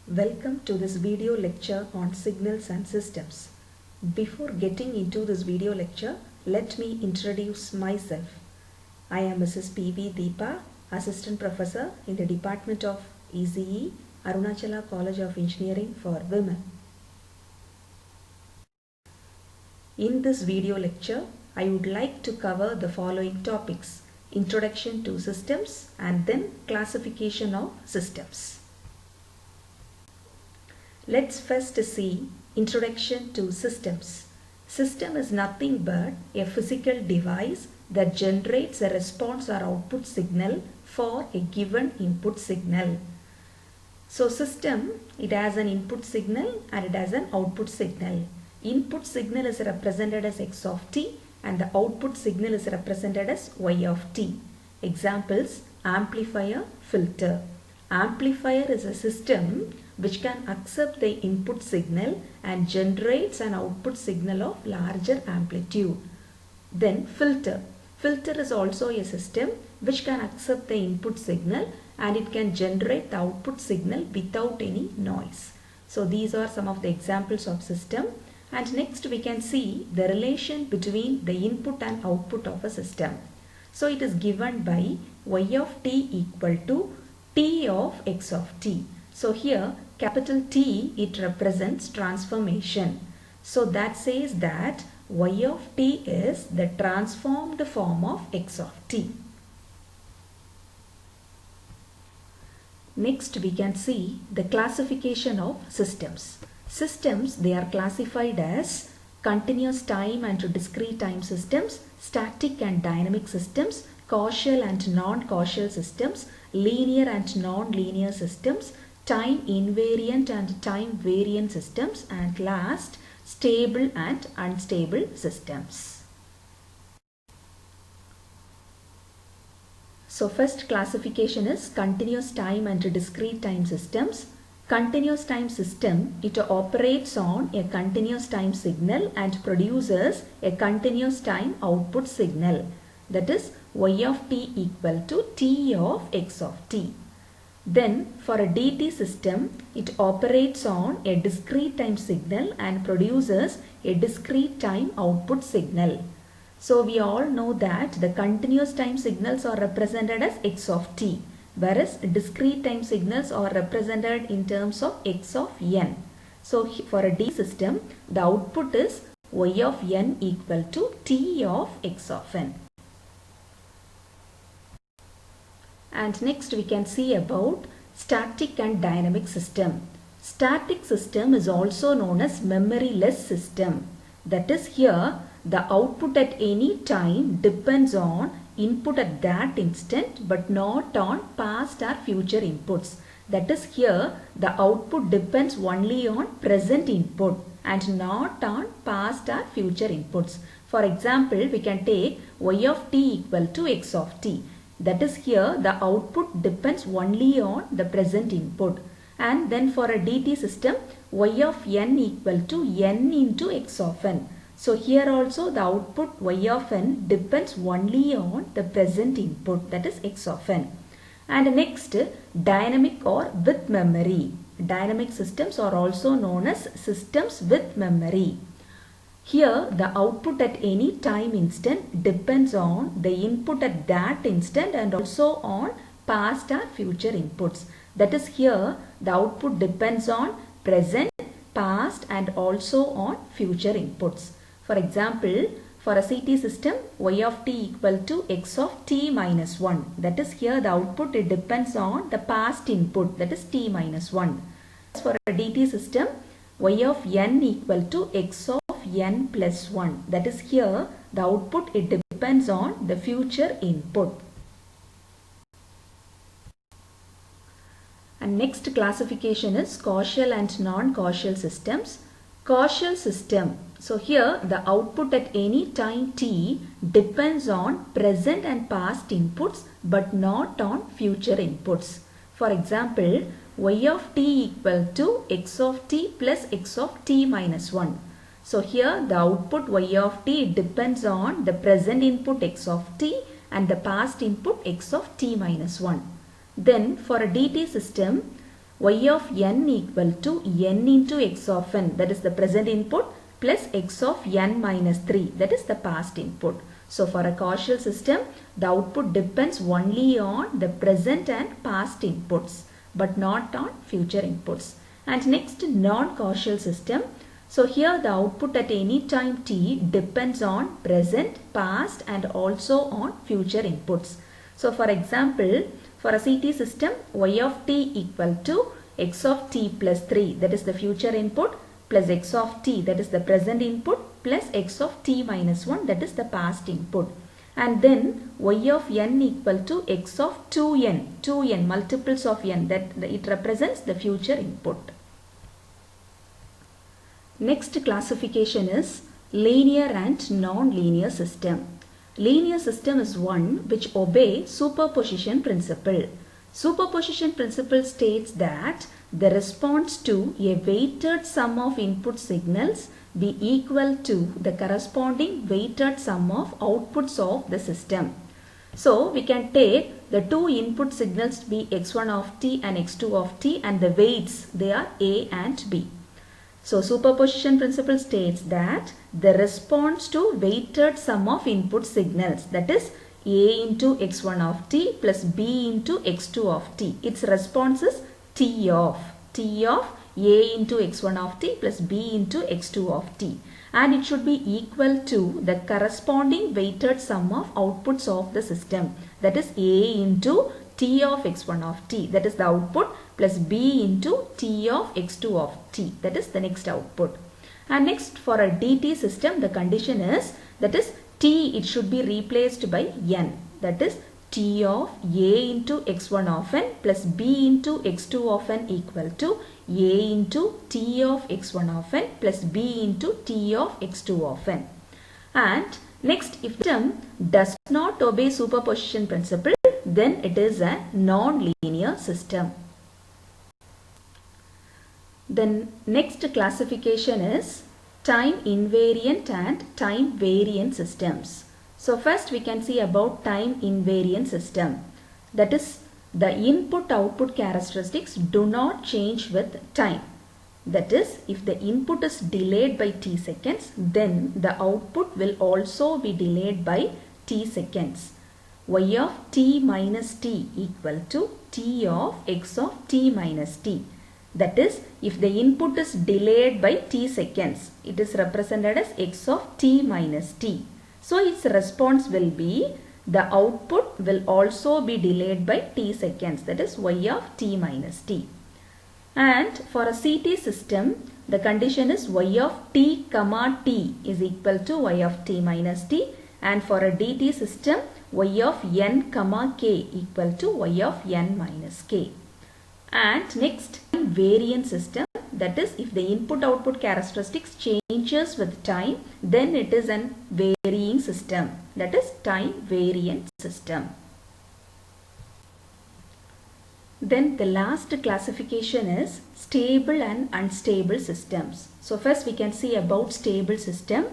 Welcome to this video lecture on signals and systems. Before getting into this video lecture, let me introduce myself. I am Mrs. P.V. Deepa, Assistant Professor in the Department of ECE, ARUNACHALA College of Engineering for Women. In this video lecture, I would like to cover the following topics: Introduction to Systems and then Classification of Systems. Let's first see Introduction to Systems. System is nothing but a physical device that generates a response or output signal for a given input signal. So system, it has an input signal and it has an output signal. Input signal is represented as x of t and the output signal is represented as y of t. Examples: amplifier, filter. Amplifier is a system which can accept the input signal and generates an output signal of larger amplitude. Then filter. Filter is also a system which can accept the input signal and it can generate the output signal without any noise. So these are some of the examples of system. And next we can see the relation between the input and output of a system. So it is given by y of t equal to t of x of t. So here capital T, it represents transformation. So that says that y of t is the transformed form of x of t. Next we can see the classification of systems. Systems, they are classified as continuous time and discrete time systems, static and dynamic systems, causal and non-causal systems, linear and non-linear systems, time invariant and time variant systems, and last, stable and unstable systems. So first classification is continuous time and discrete time systems. Continuous time system, it operates on a continuous time signal and produces a continuous time output signal. That is y of t equal to t of x of t. Then for a DT system, it operates on a discrete time signal and produces a discrete time output signal. So we all know that the continuous time signals are represented as x of t, whereas discrete time signals are represented in terms of x of n. So for a D system, the output is y of n equal to t of x of n. And next we can see about static and dynamic system. Static system is also known as memoryless system. That is, here the output at any time depends on input at that instant but not on past or future inputs. That is, here the output depends only on present input and not on past or future inputs. For example, we can take y of t equal to x of t. That is, here the output depends only on the present input. And then for a DT system, y of n equal to n into x of n. So here also the output y of n depends only on the present input, that is x of n. And next, dynamic or with memory. Dynamic systems are also known as systems with memory. Here the output at any time instant depends on the input at that instant and also on past or future inputs. That is, here the output depends on present, past and also on future inputs. For example, for a CT system, y of t equal to x of t minus 1. That is, here the output, it depends on the past input, that is t minus 1. For a DT system, y of n equal to x of n plus 1. That is, here the output, it depends on the future input. And next classification is causal and non-causal systems. Causal system. So here the output at any time t depends on present and past inputs but not on future inputs. For example, y of t equal to x of t plus x of t minus 1. So here the output y of t depends on the present input x of t and the past input x of t minus 1. Then for a DT system, y of n equal to n into x of n, that is the present input, plus x of n minus 3, that is the past input. So for a causal system, the output depends only on the present and past inputs, but not on future inputs. And next, non-causal system. So here the output at any time t depends on present, past and also on future inputs. So for example, for a CT system, y of t equal to x of t plus 3, that is the future input, plus x of t, that is the present input, plus x of t minus 1, that is the past input. And then y of n equal to x of 2n multiples of n, that it represents the future input. Next classification is linear and non-linear system. Linear system is one which obeys superposition principle. Superposition principle states that the response to a weighted sum of input signals be equal to the corresponding weighted sum of outputs of the system. So we can take the two input signals to be x1 of t and x2 of t, and the weights, they are a and b. So superposition principle states that the response to weighted sum of input signals, that is a into x1 of t plus b into x2 of t. Its response is t of a into x1 of t plus b into x2 of t, and it should be equal to the corresponding weighted sum of outputs of the system, that is a into t of x1 of t, that is the output, plus b into t of x2 of t, that is the next output. And next, for a DT system, the condition is, that is t, it should be replaced by n, that is t of a into x1 of n plus b into x2 of n equal to a into t of x1 of n plus b into t of x2 of n. And next, if the system does not obey superposition principle, then it is a non-linear system. Then next classification is time invariant and time variant systems. So first we can see about time invariant system. That is, the input output characteristics do not change with time. That is, if the input is delayed by t seconds, then the output will also be delayed by t seconds. Y of t minus t equal to t of x of t minus t. That is, if the input is delayed by t seconds, it is represented as x of t minus t. So its response will be, the output will also be delayed by t seconds, that is y of t minus t. And for a CT system, the condition is y of t comma t is equal to y of t minus t, and for a DT system, y of n comma k equal to y of n minus k. And next, variant system, that is, if the input output characteristics changes with time, then it is an varying system, that is time variant system. Then the last classification is stable and unstable systems. So first we can see about stable system.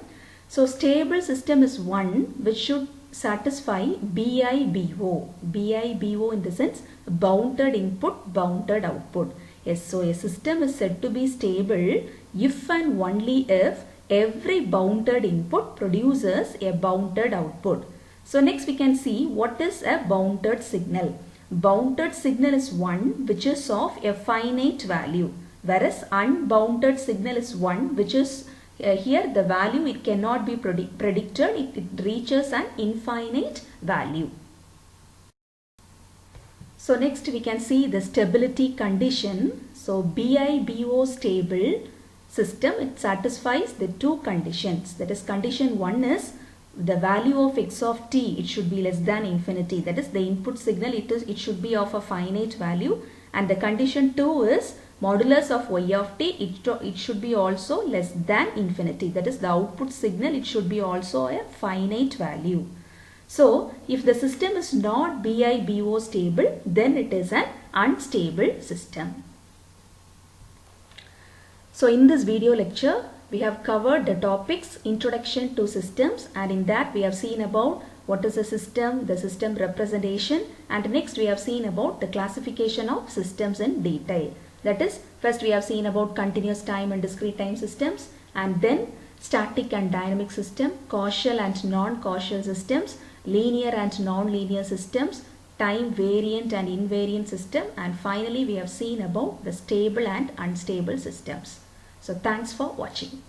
So stable system is one which should satisfy BIBO. BIBO in the sense bounded input, bounded output. Yes, so a system is said to be stable if and only if every bounded input produces a bounded output. So next we can see what is a bounded signal. Bounded signal is one which is of a finite value, whereas unbounded signal is one which is here the value, it cannot be predicted, it reaches an infinite value. So next we can see the stability condition. So BIBO stable system, it satisfies the two conditions. That is, condition 1 is the value of x of t, it should be less than infinity. That is, the input signal, it should be of a finite value. And the condition 2 is modulus of y of t, it should be also less than infinity. That is, the output signal, it should be also a finite value. So if the system is not BIBO stable, then it is an unstable system. So in this video lecture, we have covered the topics Introduction to Systems, and in that we have seen about what is a system, the system representation, and next we have seen about the classification of systems in detail. That is, first we have seen about continuous time and discrete time systems, and then static and dynamic system, causal and non-causal systems, linear and non-linear systems, time variant and invariant system, and finally we have seen about the stable and unstable systems. So thanks for watching.